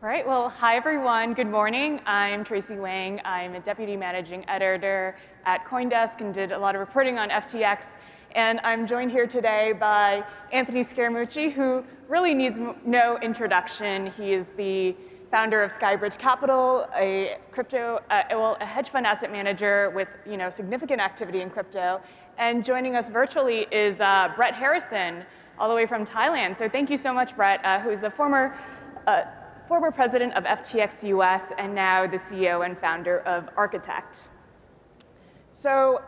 All right, well, hi everyone, good morning. I'm Tracy Wang. I'm a deputy managing editor at CoinDesk and did a lot of reporting on FTX. And I'm joined here today by Anthony Scaramucci, who really needs no introduction. He is the founder of Skybridge Capital, a hedge fund asset manager with significant activity in crypto. And joining us virtually is Brett Harrison, all the way from Thailand. So thank you so much, Brett, who is the former president of FTX US and now the CEO and founder of Architect. So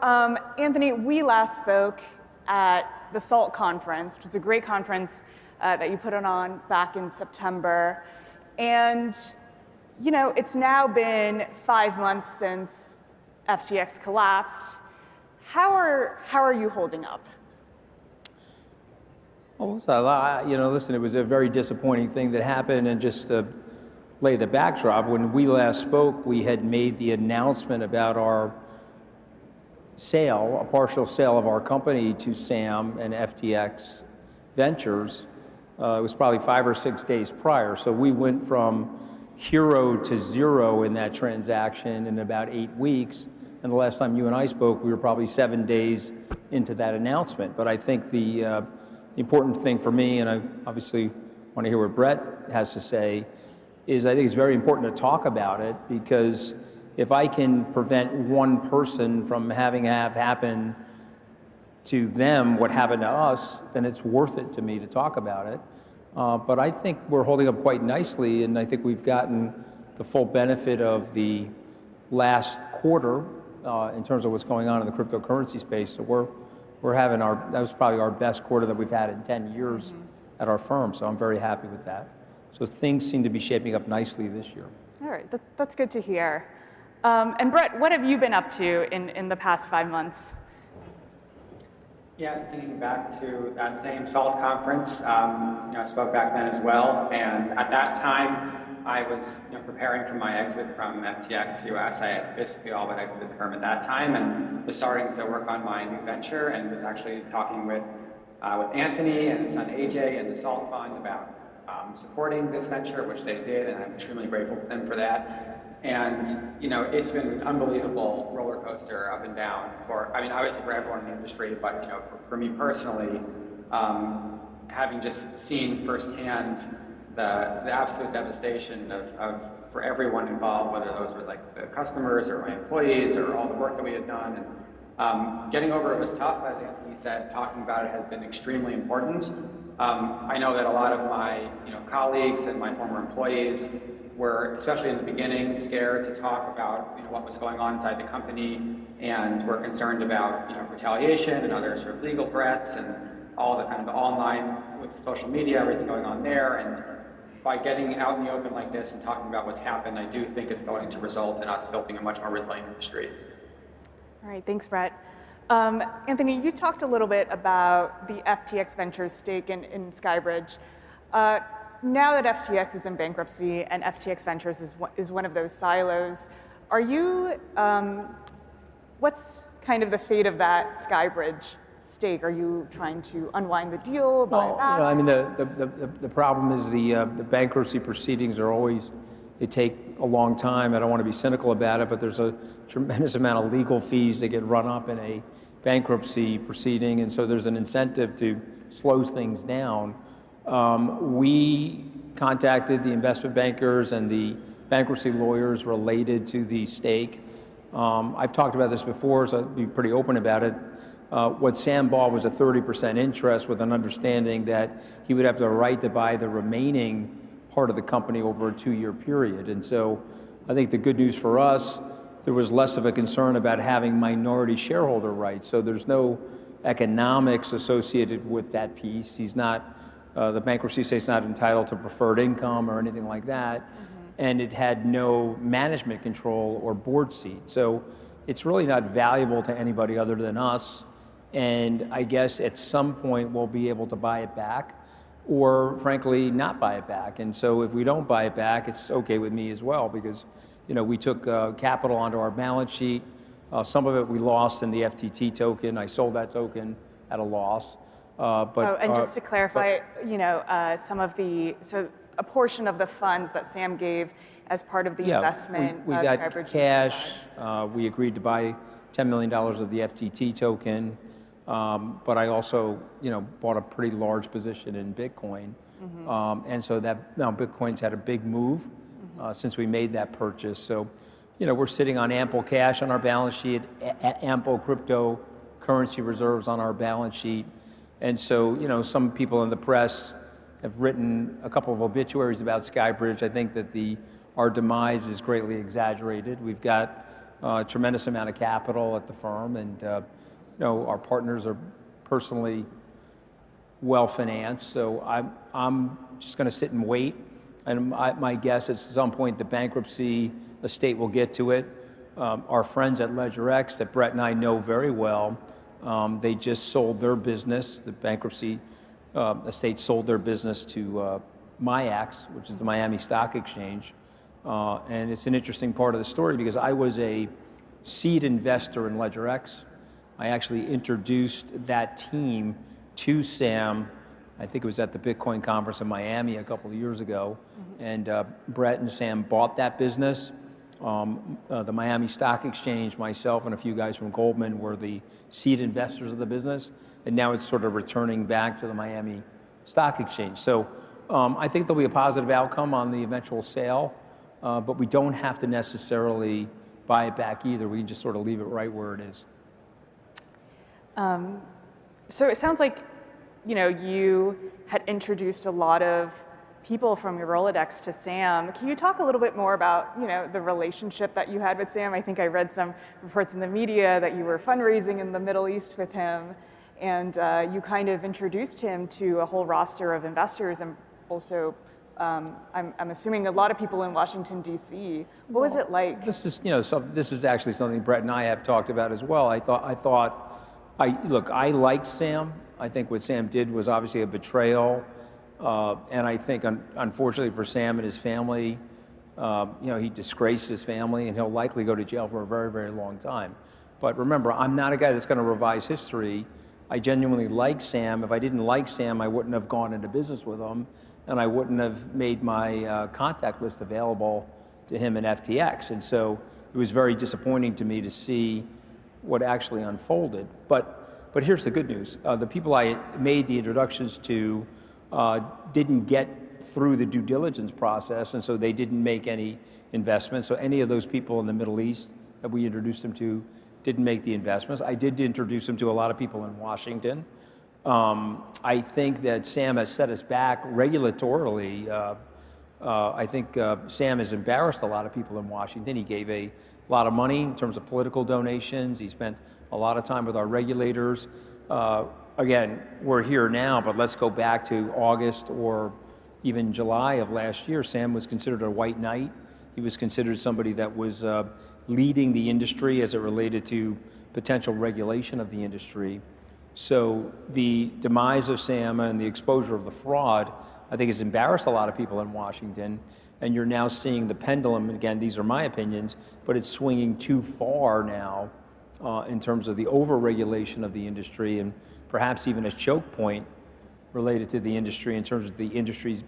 Anthony, we last spoke at the SALT conference, which was a great conference that you put on back in September. And it's now been 5 months since FTX collapsed. How are you holding up? Well, listen, it was a very disappointing thing that happened, and just to lay the backdrop, when we last spoke, we had made the announcement about our sale, a partial sale of our company to Sam and FTX Ventures. It was probably 5 or 6 days prior, so we went from hero to zero in that transaction in about 8 weeks, and the last time you and I spoke, we were probably 7 days into that announcement. But I think the important thing for me, and I obviously want to hear what Brett has to say, is I think it's very important to talk about it, because if I can prevent one person from having happen to them what happened to us, then it's worth it to me to talk about it. But I think we're holding up quite nicely, and I think we've gotten the full benefit of the last quarter in terms of what's going on in the cryptocurrency space. So we're having that was probably our best quarter that we've had in 10 years at our firm, so I'm very happy with that. So things seem to be shaping up nicely this year. All right, that's good to hear. And Brett, what have you been up to in the past 5 months? Yeah, thinking back to that same SALT conference, I spoke back then as well, and at that time, I was preparing for my exit from FTX US. I had basically all but exited the firm at that time and was starting to work on my new venture, and was actually talking with Anthony and his son AJ and the SALT Fund about supporting this venture, which they did, and I'm extremely grateful to them for that. And it's been an unbelievable roller coaster up and down obviously for everyone in the industry, but for me personally, having just seen firsthand the absolute devastation for everyone involved, whether those were like the customers or my employees or all the work that we had done. And getting over it was tough, as Anthony said. Talking about it has been extremely important. I know that a lot of my colleagues and my former employees were, especially in the beginning, scared to talk about what was going on inside the company, and were concerned about retaliation and other sort of legal threats and all the kind of online with social media, everything going on there. And by getting out in the open like this and talking about what's happened, I do think it's going to result in us building a much more resilient industry. All right, thanks, Brett. Anthony, you talked a little bit about the FTX Ventures stake in Skybridge. Now that FTX is in bankruptcy and FTX Ventures is one of those silos, are you, what's kind of the fate of that Skybridge stake? Are you trying to unwind the deal, buy it back? I mean, the problem is the bankruptcy proceedings are always, they take a long time. I don't want to be cynical about it, but there's a tremendous amount of legal fees that get run up in a bankruptcy proceeding, and so there's an incentive to slow things down. We contacted the investment bankers and the bankruptcy lawyers related to the stake. I've talked about this before, so I'll be pretty open about it. What Sam bought was a 30% interest with an understanding that he would have the right to buy the remaining part of the company over a 2-year period. And so I think the good news for us, there was less of a concern about having minority shareholder rights. So there's no economics associated with that piece. He's not, the bankruptcy state's not entitled to preferred income or anything like that. And it had no management control or board seat. So it's really not valuable to anybody other than us. And I guess at some point we'll be able to buy it back, or frankly not buy it back. And so if we don't buy it back, it's okay with me as well, because we took capital onto our balance sheet. Some of it we lost in the FTT token. I sold that token at a loss. And just to clarify, some of the, a portion of the funds that Sam gave as part of the investment. We got Skybridge cash. We agreed to buy $10 million of the FTT token, but I also, bought a pretty large position in Bitcoin, and so that now Bitcoin's had a big move since we made that purchase. So, we're sitting on ample cash on our balance sheet, ample cryptocurrency reserves on our balance sheet, and so, some people in the press have written a couple of obituaries about Skybridge. I think that our demise is greatly exaggerated. We've got a tremendous amount of capital at the firm, and our partners are personally well financed. So I'm just going to sit and wait. And my guess is at some point the bankruptcy estate will get to it. Our friends at LedgerX that Brett and I know very well, they just sold their business. The bankruptcy estate sold their business to MIAX, which is the Miami Stock Exchange. And it's an interesting part of the story because I was a seed investor in LedgerX. I actually introduced that team to Sam. I think it was at the Bitcoin conference in Miami a couple of years ago. And Brett and Sam bought that business. The Miami Stock Exchange, myself and a few guys from Goldman were the seed investors of the business. And now it's sort of returning back to the Miami Stock Exchange. So I think there'll be a positive outcome on the eventual sale. But we don't have to necessarily buy it back either. We can just sort of leave it right where it is. So it sounds like, you had introduced a lot of people from your Rolodex to Sam. Can you talk a little bit more about, the relationship that you had with Sam? I think I read some reports in the media that you were fundraising in the Middle East with him, and you kind of introduced him to a whole roster of investors and also I'm assuming a lot of people in Washington, D.C. What was it like? This is, this is actually something Brett and I have talked about as well. I liked Sam. I think what Sam did was obviously a betrayal. And I think, unfortunately for Sam and his family, he disgraced his family and he'll likely go to jail for a very, very long time. But remember, I'm not a guy that's going to revise history. I genuinely like Sam. If I didn't like Sam, I wouldn't have gone into business with him. And I wouldn't have made my contact list available to him and FTX. And so it was very disappointing to me to see what actually unfolded. But here's the good news. The people I made the introductions to didn't get through the due diligence process, and so they didn't make any investments. So any of those people in the Middle East that we introduced them to didn't make the investments. I did introduce them to a lot of people in Washington. I think that Sam has set us back regulatorily. I think Sam has embarrassed a lot of people in Washington. He gave a lot of money in terms of political donations. He spent a lot of time with our regulators. Again, we're here now, but let's go back to August or even July of last year. Sam was considered a white knight. He was considered somebody that was leading the industry as it related to potential regulation of the industry. So the demise of Sam and the exposure of the fraud, I think, has embarrassed a lot of people in Washington. And you're now seeing the pendulum, and again, these are my opinions, but it's swinging too far now in terms of the over-regulation of the industry and perhaps even a choke point related to the industry in terms of the industry's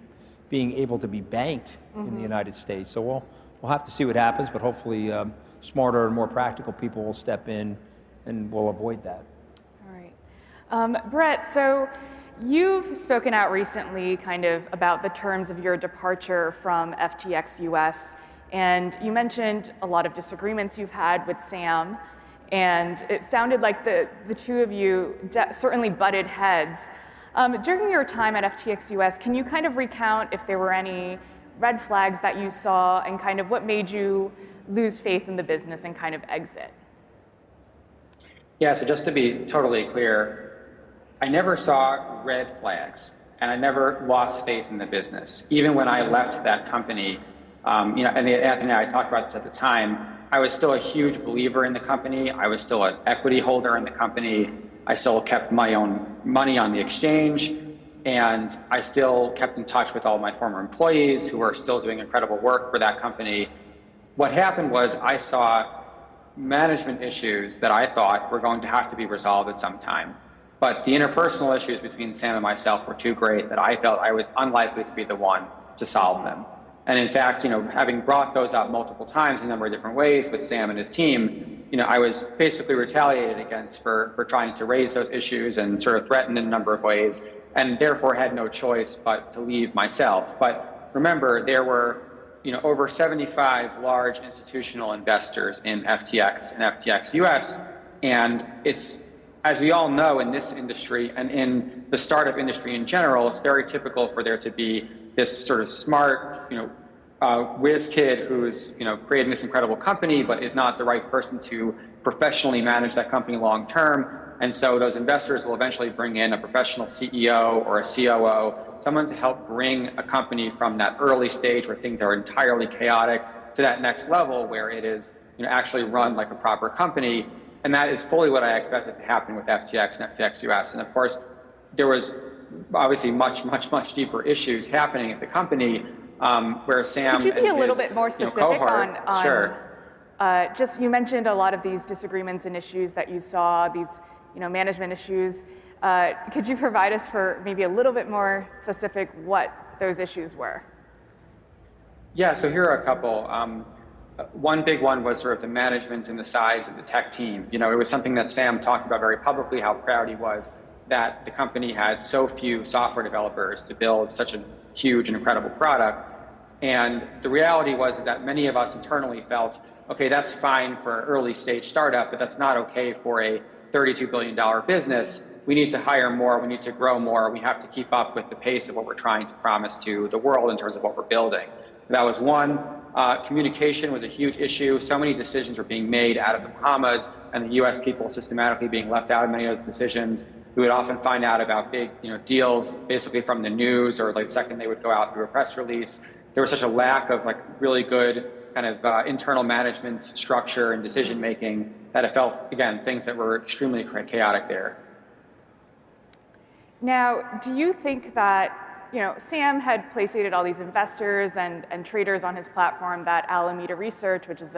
being able to be banked in the United States. So we'll have to see what happens, but hopefully smarter and more practical people will step in and will avoid that. Brett, so you've spoken out recently kind of about the terms of your departure from FTX US, and you mentioned a lot of disagreements you've had with Sam, and it sounded like the two of you certainly butted heads. During your time at FTX US, can you kind of recount if there were any red flags that you saw and kind of what made you lose faith in the business and kind of exit? Yeah, so just to be totally clear, I never saw red flags, and I never lost faith in the business. Even when I left that company, and Anthony and I talked about this at the time, I was still a huge believer in the company. I was still an equity holder in the company. I still kept my own money on the exchange, and I still kept in touch with all my former employees who are still doing incredible work for that company. What happened was I saw management issues that I thought were going to have to be resolved at some time. But the interpersonal issues between Sam and myself were too great that I felt I was unlikely to be the one to solve them. And in fact, having brought those up multiple times in a number of different ways with Sam and his team, I was basically retaliated against for trying to raise those issues and sort of threatened in a number of ways, and therefore had no choice but to leave myself. But remember, there were over 75 large institutional investors in FTX and FTX US, and it's, as we all know in this industry and in the startup industry in general, it's very typical for there to be this sort of smart, whiz kid who's creating this incredible company, but is not the right person to professionally manage that company long term. And so those investors will eventually bring in a professional CEO or a COO, someone to help bring a company from that early stage where things are entirely chaotic to that next level where it is actually run like a proper company. And that is fully what I expected to happen with FTX and FTX US. And of course, there was obviously much, much, much deeper issues happening at the company where Sam Could you be a little bit more specific on Sure. Just, you mentioned a lot of these disagreements and issues that you saw, these management issues. Could you provide us for maybe a little bit more specific what those issues were? Yeah, so here are a couple. One big one was sort of the management and the size of the tech team. It was something that Sam talked about very publicly, how proud he was that the company had so few software developers to build such a huge and incredible product. And the reality was that many of us internally felt, okay, that's fine for an early stage startup, but that's not okay for a $32 billion business. We need to hire more, we need to grow more, we have to keep up with the pace of what we're trying to promise to the world in terms of what we're building. That was one. Communication was a huge issue. So many decisions were being made out of the Bahamas, and the US people systematically being left out of many of those decisions. We would often find out about big deals basically from the news, or like the second they would go out through a press release. There was such a lack of really good kind of internal management structure and decision making that it felt, again, things that were extremely chaotic there. Now, do you think that Sam had placated all these investors and traders on his platform, that Alameda Research, which is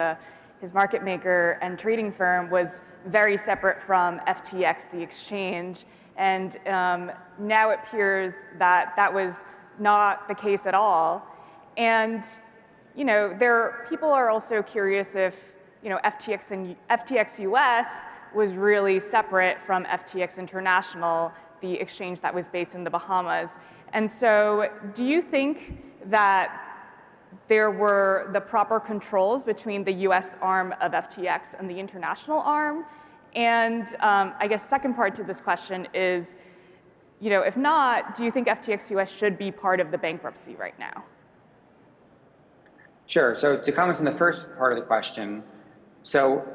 his market maker and trading firm, was very separate from FTX, the exchange. And now it appears that that was not the case at all. And people are also curious if FTX US was really separate from FTX International, the exchange that was based in the Bahamas. And so do you think that there were the proper controls between the US arm of FTX and the international arm? And I guess second part to this question is, if not, do you think FTX US should be part of the bankruptcy right now? Sure, so to comment on the first part of the question, so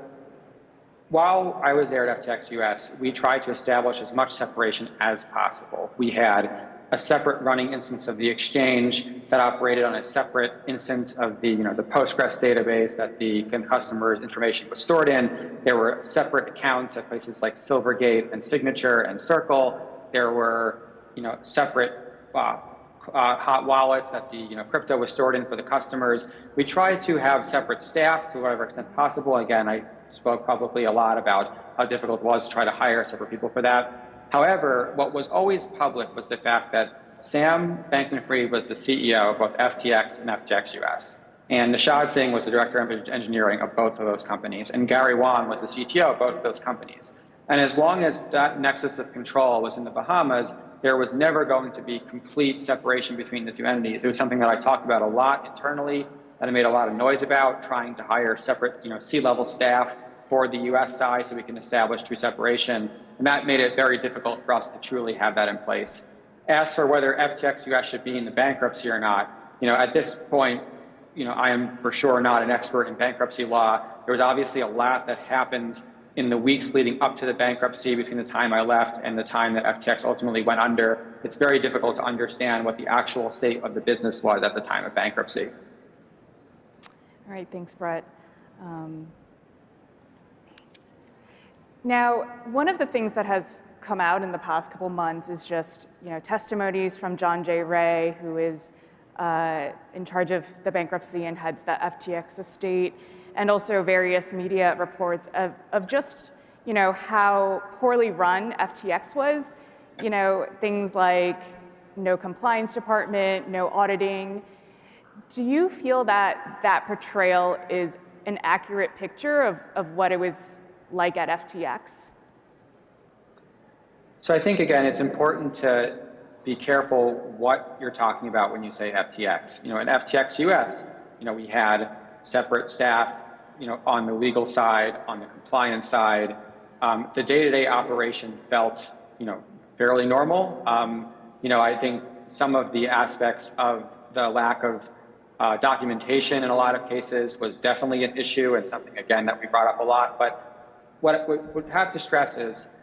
while I was there at FTX US, we tried to establish as much separation as possible. We had a separate running instance of the exchange that operated on a separate instance of the Postgres database that the customer's information was stored in. There were separate accounts at places like Silvergate and Signature and Circle. There were separate hot wallets that the crypto was stored in for the customers. We tried to have separate staff to whatever extent possible. Again, I spoke publicly a lot about how difficult it was to try to hire separate people for that. However, what was always public was the fact that Sam Bankman-Fried was the CEO of both FTX and FTX US. And Nishad Singh was the director of engineering of both of those companies. And Gary Wan was the CTO of both of those companies. And as long as that nexus of control was in the Bahamas, there was never going to be complete separation between the two entities. It was something that I talked about a lot internally, that I made a lot of noise about, trying to hire separate C-level staff for the US side so we can establish true separation. And that made it very difficult for us to truly have that in place. As for whether FTX US should be in the bankruptcy or not, at this point, I am for sure not an expert in bankruptcy law. There was obviously a lot that happened in the weeks leading up to the bankruptcy between the time I left and the time that FTX ultimately went under. It's very difficult to understand what the actual state of the business was at the time of bankruptcy. All right, thanks, Brett. Now, one of the things that has come out in the past couple months is just testimonies from John J. Ray, who is in charge of the bankruptcy and heads the FTX estate, and also various media reports of just how poorly run FTX was. Things like no compliance department, no auditing. Do you feel that that portrayal is an accurate picture of what it was like at FTX? So I think, again, it's important to be careful what you're talking about when you say FTX. At FTX US, we had separate staff, on the legal side, on the compliance side. The day-to-day operation felt, fairly normal. I think some of the aspects of the lack of documentation in a lot of cases was definitely an issue and something, again, that we brought up a lot. But what I would have to stress is,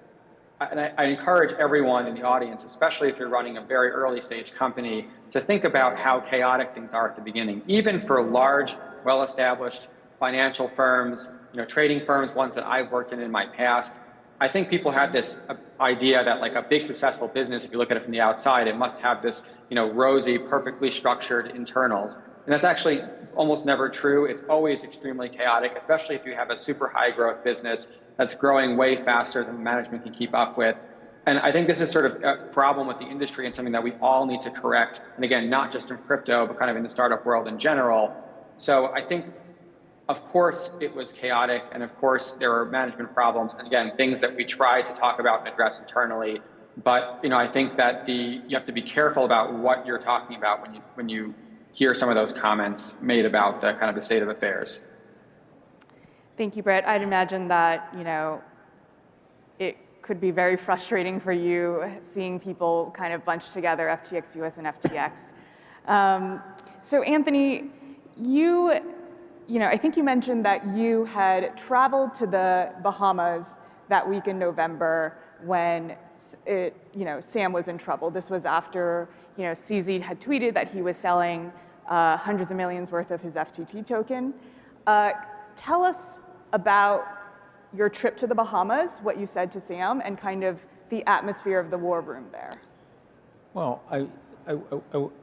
and I encourage everyone in the audience, especially if you're running a very early stage company, to think about how chaotic things are at the beginning. Even for large, well-established financial firms, trading firms, ones that I've worked in my past, I think people had this idea that like a big successful business, if you look at it from the outside, it must have this, rosy, perfectly structured internals. And that's actually almost never true. It's always extremely chaotic, especially if you have a super high growth business that's growing way faster than management can keep up with. And I think this is sort of a problem with the industry and something that we all need to correct. And again, not just in crypto, but kind of in the startup world in general. So I think, of course, it was chaotic. And of course, there were management problems. And again, things that we tried to talk about and address internally. But I think that you have to be careful about what you're talking about when you hear some of those comments made about the kind of the state of affairs. Thank you, Brett. I'd imagine that, it could be very frustrating for you seeing people kind of bunched together, FTX US and FTX. So Anthony, I think you mentioned that you had traveled to the Bahamas that week in November when Sam was in trouble. This was after, CZ had tweeted that he was selling hundreds of millions worth of his FTT token. Tell us about your trip to the Bahamas, what you said to Sam, and kind of the atmosphere of the war room there. Well, I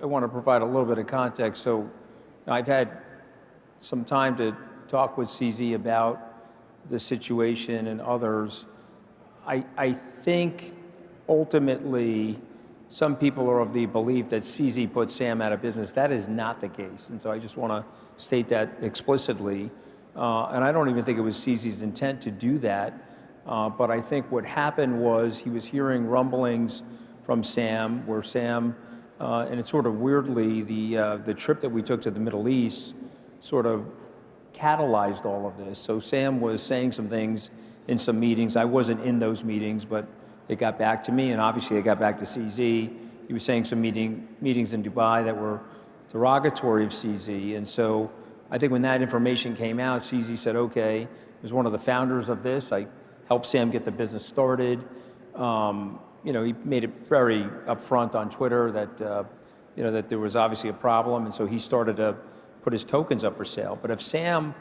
want to provide a little bit of context. So I've had some time to talk with CZ about the situation and others. I think ultimately some people are of the belief that CZ put Sam out of business. That is not the case. And so I just want to state that explicitly. And I don't even think it was CZ's intent to do that. But I think what happened was he was hearing rumblings from Sam, where Sam, and it's sort of weirdly, the trip that we took to the Middle East sort of catalyzed all of this. So Sam was saying some things in some meetings. I wasn't in those meetings, but it got back to me, and obviously it got back to CZ. He was saying some meetings in Dubai that were derogatory of CZ. And so I think when that information came out, CZ said, okay, I was one of the founders of this. I helped Sam get the business started. He made it very upfront on Twitter that, that there was obviously a problem. And so he started to put his tokens up for sale. But if Sam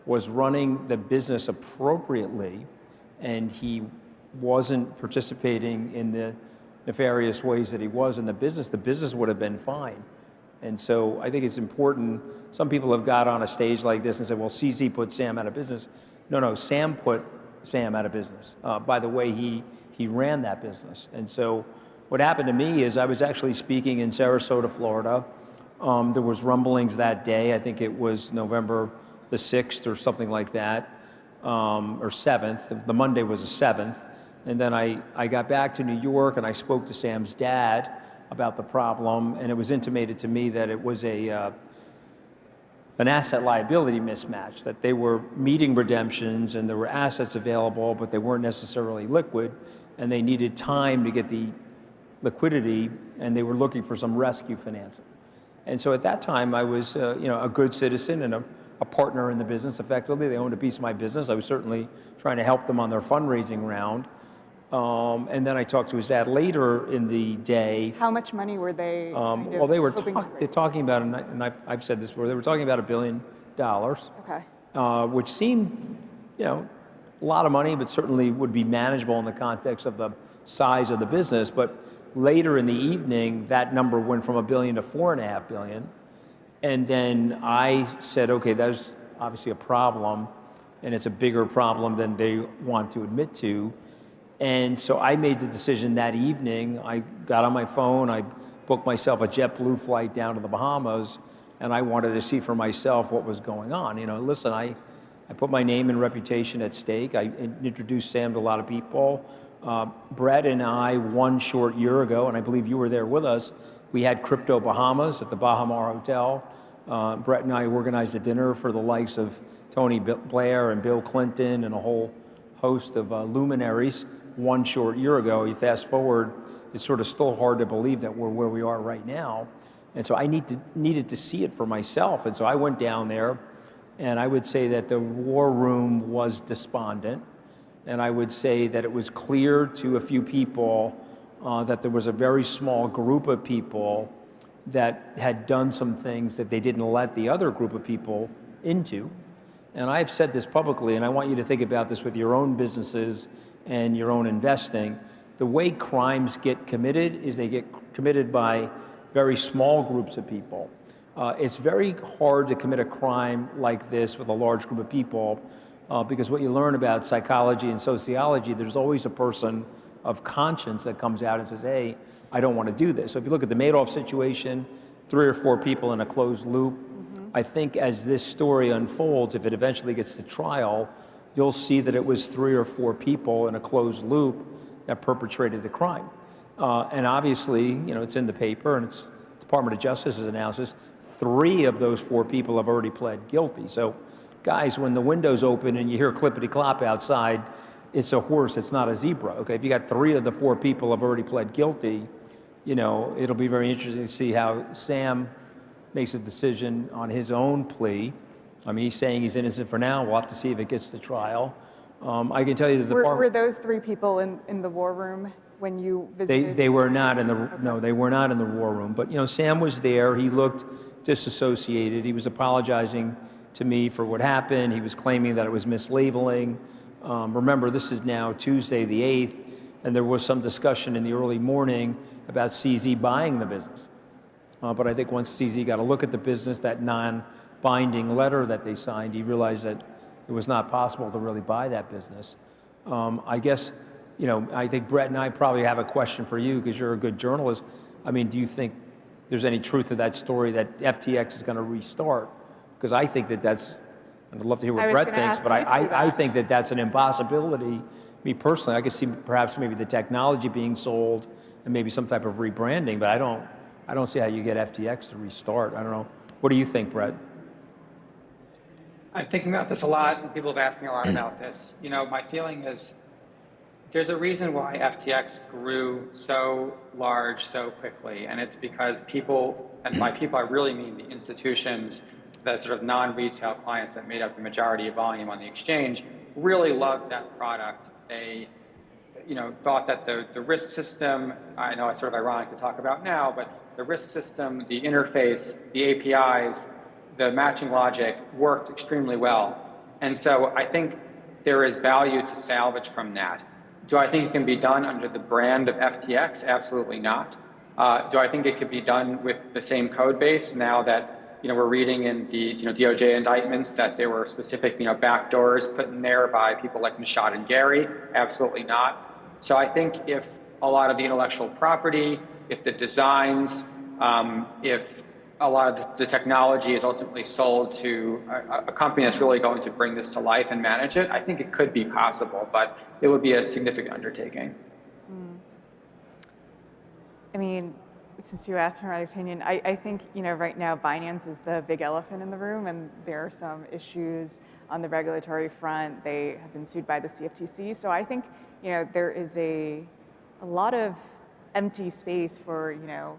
was running the business appropriately and he wasn't participating in the nefarious ways that he was in the business would have been fine. And so I think it's important. Some people have got on a stage like this and said, well, CZ put Sam out of business. No, Sam put Sam out of business by the way he ran that business. And so what happened to me is I was actually speaking in Sarasota, Florida. There was rumblings that day. I think it was November the 6th or something like that, or 7th. The Monday was the 7th. And then I got back to New York and I spoke to Sam's dad about the problem, and it was intimated to me that it was an asset liability mismatch, that they were meeting redemptions and there were assets available, but they weren't necessarily liquid, and they needed time to get the liquidity, and they were looking for some rescue financing. And so at that time, I was a good citizen and a partner in the business, effectively. They owned a piece of my business. I was certainly trying to help them on their fundraising round. And then I talked to his dad later in the day. How much money were they well, they were hoping talking about, and I've said this before, they were talking about $1 billion. Okay. Which seemed, a lot of money, but certainly would be manageable in the context of the size of the business. But later in the evening, that number went from $1 billion to $4.5 billion. And then I said, okay, there's obviously a problem, and it's a bigger problem than they want to admit to. And so I made the decision that evening. I got on my phone, I booked myself a JetBlue flight down to the Bahamas, and I wanted to see for myself what was going on. Listen, I put my name and reputation at stake. I introduced Sam to a lot of people. Brett and I, one short year ago, and I believe you were there with us, we had Crypto Bahamas at the Bahamar Hotel. Brett and I organized a dinner for the likes of Tony Blair and Bill Clinton and a whole host of luminaries one short year ago. You fast forward, it's sort of still hard to believe that we're where we are right now. And so I needed to see it for myself. And so I went down there, and I would say that the war room was despondent. And I would say that it was clear to a few people that there was a very small group of people that had done some things that they didn't let the other group of people into. And I've said this publicly, and I want you to think about this with your own businesses and your own investing. The way crimes get committed is they get committed by very small groups of people. It's very hard to commit a crime like this with a large group of people because what you learn about psychology and sociology, there's always a person of conscience that comes out and says, hey, I don't want to do this. So if you look at the Madoff situation, 3 or 4 people in a closed loop, I think as this story unfolds, if it eventually gets to trial, you'll see that it was 3 or 4 people in a closed loop that perpetrated the crime. And obviously, it's in the paper, and it's Department of Justice's analysis, 3 of those 4 people have already pled guilty. So guys, when the window's open and you hear clippity-clop outside, it's a horse, it's not a zebra. Okay, if you got 3 of the 4 people have already pled guilty, it'll be very interesting to see how Sam makes a decision on his own plea. I mean, he's saying he's innocent for now. We'll have to see if it gets to trial. I can tell you that were those 3 people in the war room when you visited? They were not in the no, they were not in the war room. But Sam was there. He looked disassociated. He was apologizing to me for what happened. He was claiming that it was mislabeling. Remember, this is now Tuesday the 8th, and there was some discussion in the early morning about CZ buying the business. But I think once CZ got a look at the business, that non-binding letter that they signed, he realized that it was not possible to really buy that business. I guess, I think Brett and I probably have a question for you because you're a good journalist. I mean, do you think there's any truth to that story that FTX is going to restart? Because I think that's, I'd love to hear what Brett thinks, but I think that's an impossibility. Me personally, I could see perhaps maybe the technology being sold and maybe some type of rebranding, but I don't see how you get FTX to restart. I don't know. What do you think, Brett? I'm thinking about this a lot, and people have asked me a lot about this. My feeling is there's a reason why FTX grew so large so quickly, and it's because people, and by people I really mean the institutions, the sort of non-retail clients that made up the majority of volume on the exchange, really loved that product. They thought that the risk system, I know it's sort of ironic to talk about now, but the risk system, the interface, the APIs, the matching logic worked extremely well. And so I think there is value to salvage from that. Do I think it can be done under the brand of FTX? Absolutely not. Do I think it could be done with the same code base now that we're reading in the DOJ indictments that there were specific backdoors put in there by people like Nishad and Gary? Absolutely not. So I think if a lot of the intellectual property, if the designs, if a lot of the technology is ultimately sold to a company that's really going to bring this to life and manage it, I think it could be possible, but it would be a significant undertaking. I mean, since you asked for my opinion, I think, right now Binance is the big elephant in the room, and there are some issues on the regulatory front. They have been sued by the CFTC. So I think, there is a lot of empty space for,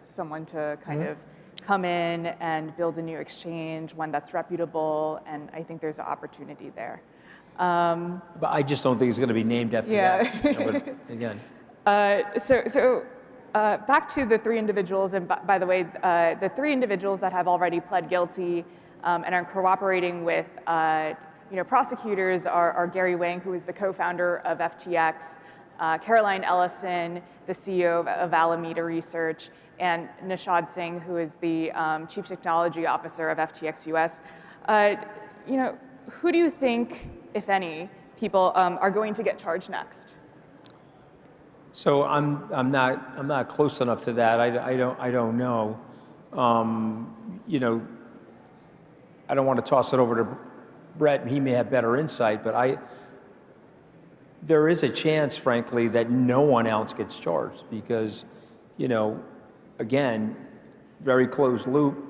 someone to kind of come in and build a new exchange, one that's reputable, and I think there's an opportunity there. But I just don't think it's going to be named FTX. Yeah. But again. Back to the 3 individuals, and by the way, the 3 individuals that have already pled guilty and are cooperating with prosecutors are Gary Wang, who is the co-founder of FTX, Caroline Ellison, the CEO of Alameda Research, and Nishad Singh, who is the Chief Technology Officer of FTX US. Who do you think, if any, people are going to get charged next? So I'm not close enough to that. I don't know. You know, I don't want to toss it over to Brett, and he may have better insight, but there is a chance, frankly, that no one else gets charged because, you know, again, very closed loop.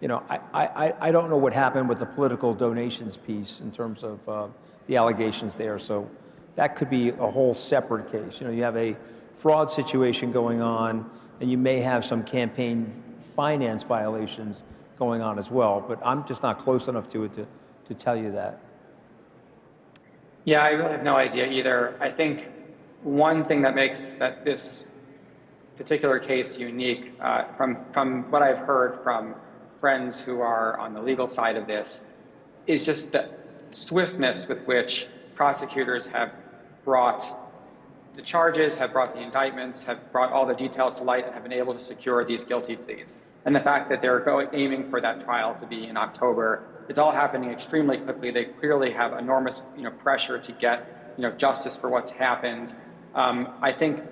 You know, I don't know what happened with the political donations piece in terms of the allegations there. So that could be a whole separate case. You know, you have a fraud situation going on, and you may have some campaign finance violations going on as well. But I'm just not close enough to it to tell you that. Yeah, I really have no idea either. I think one thing that makes this particular case unique, from what I've heard from friends who are on the legal side of this, is just the swiftness with which prosecutors have brought the charges, have brought the indictments, have brought all the details to light, and have been able to secure these guilty pleas. And the fact that they're aiming for that trial to be in October, it's all happening extremely quickly. They clearly have enormous, pressure to get, justice for what's happened. I think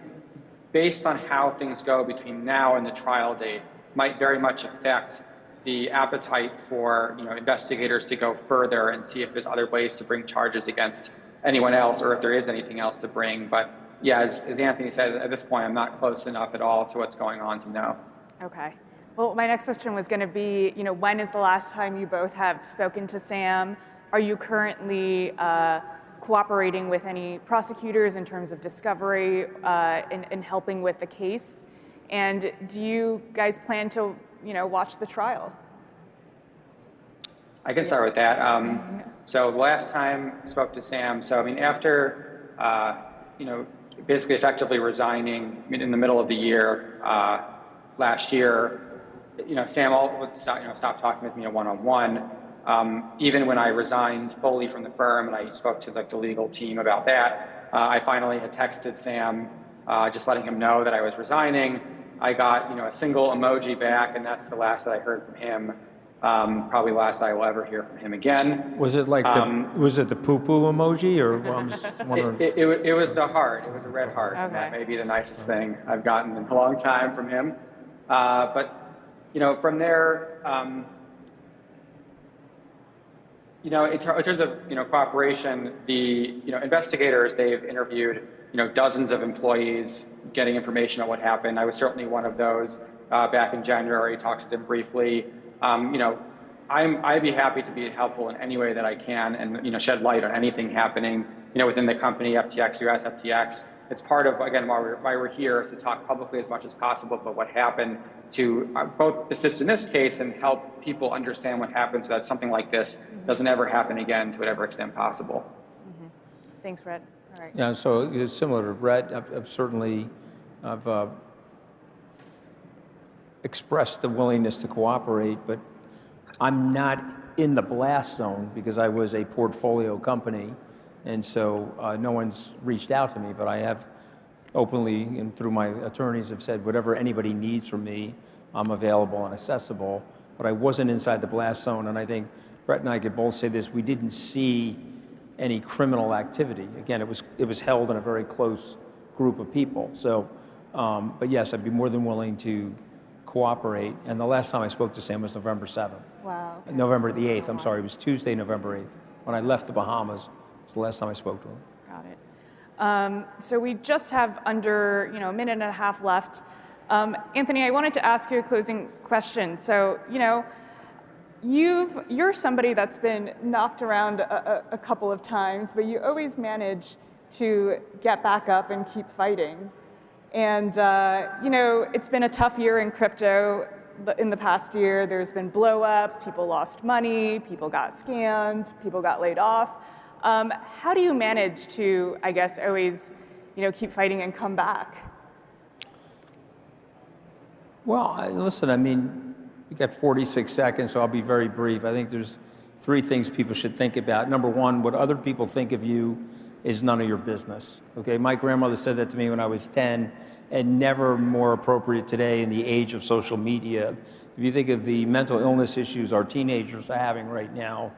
based on how things go between now and the trial date might very much affect the appetite for, investigators to go further and see if there's other ways to bring charges against anyone else or if there is anything else to bring. But yeah, as Anthony said, at this point, I'm not close enough at all to what's going on to know. Okay. Well, my next question was going to be, when is the last time you both have spoken to Sam? Are you currently cooperating with any prosecutors in terms of discovery and helping with the case? And do you guys plan to, watch the trial? I can start with that. So the last time I spoke to Sam, after, basically effectively resigning in the middle of the year last year, Sam would stop talking with me one-on-one. Even when I resigned fully from the firm and I spoke to the legal team about that, I finally had texted Sam just letting him know that I was resigning. I got a single emoji back, and that's the last that I heard from him. Probably last I will ever hear from him again. Was it like was it the poo-poo emoji, or well, I'm just wondering? It was the heart. It was a red heart. Okay. That may be the nicest thing I've gotten in a long time from him. But from there, in terms of cooperation, the investigators, they've interviewed dozens of employees, getting information on what happened. I was certainly one of those back in January. Talked to them briefly. I'd be happy to be helpful in any way that I can, and shed light on anything happening within the company, FTX, US FTX. It's part of, again, why we're here, is to talk publicly as much as possible about what happened, to both assist in this case and help people understand what happened so that something like this doesn't ever happen again to whatever extent possible. Mm-hmm. Thanks, Brett. All right. Yeah, so similar to Brett, I've certainly expressed the willingness to cooperate, but I'm not in the blast zone because I was a portfolio company, and so no one's reached out to me, but I have openly and through my attorneys have said whatever anybody needs from me, I'm available and accessible, but I wasn't inside the blast zone, and I think Brett and I could both say this, we didn't see any criminal activity. Again, it was held in a very close group of people. So, but yes, I'd be more than willing to cooperate. And the last time I spoke to Sam was November 7th. Wow. Okay. November the 8th, I'm sorry, it was Tuesday, November 8th. When I left the Bahamas, it was the last time I spoke to him. Got it. So we just have under, a minute and a half left. Anthony, I wanted to ask you a closing question. So, you're somebody that's been knocked around a couple of times, but you always manage to get back up and keep fighting. And, it's been a tough year in crypto in the past year. There's been blow-ups, people lost money, people got scammed, people got laid off. How do you manage to, I guess, always, keep fighting and come back? Well, listen, we got 46 seconds, so I'll be very brief. I think there's three things people should think about. Number one, what other people think of you is none of your business, okay? My grandmother said that to me when I was 10, and never more appropriate today in the age of social media. If you think of the mental illness issues our teenagers are having right now,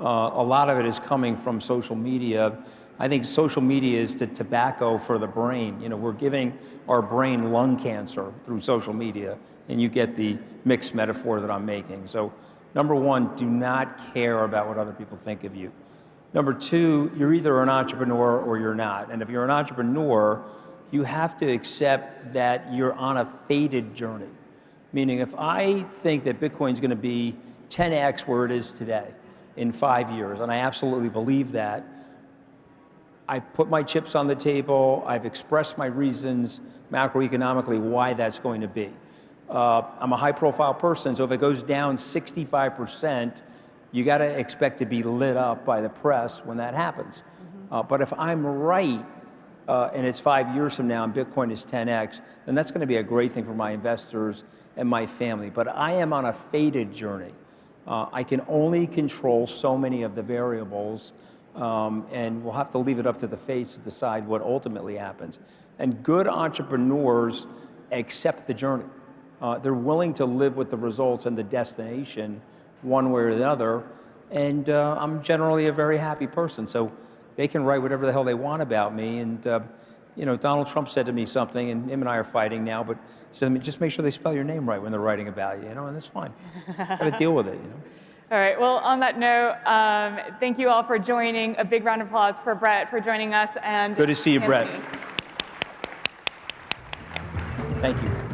a lot of it is coming from social media, I think social media is the tobacco for the brain. You know, we're giving our brain lung cancer through social media, and you get the mixed metaphor that I'm making. So, number one, do not care about what other people think of you. Number two, you're either an entrepreneur or you're not. And if you're an entrepreneur, you have to accept that you're on a fated journey. Meaning, if I think that Bitcoin's going to be 10x where it is today in 5 years, and I absolutely believe that, I put my chips on the table, I've expressed my reasons macroeconomically why that's going to be. I'm a high profile person, so if it goes down 65%, you got to expect to be lit up by the press when that happens. But if I'm right, and it's 5 years from now and Bitcoin is 10x, then that's going to be a great thing for my investors and my family. But I am on a fated journey. I can only control so many of the variables, and we'll have to leave it up to the fates to decide what ultimately happens. And good entrepreneurs accept the journey. They're willing to live with the results and the destination one way or the other. And I'm generally a very happy person. So they can write whatever the hell they want about me. And you know, Donald Trump said to me something, and him and I are fighting now, but he said to me, just make sure they spell your name right when they're writing about you, and that's fine. Got to deal with it, All right, well, on that note, thank you all for joining. A big round of applause for Brett for joining us. And good to see you, Anthony. Brett. Thank you.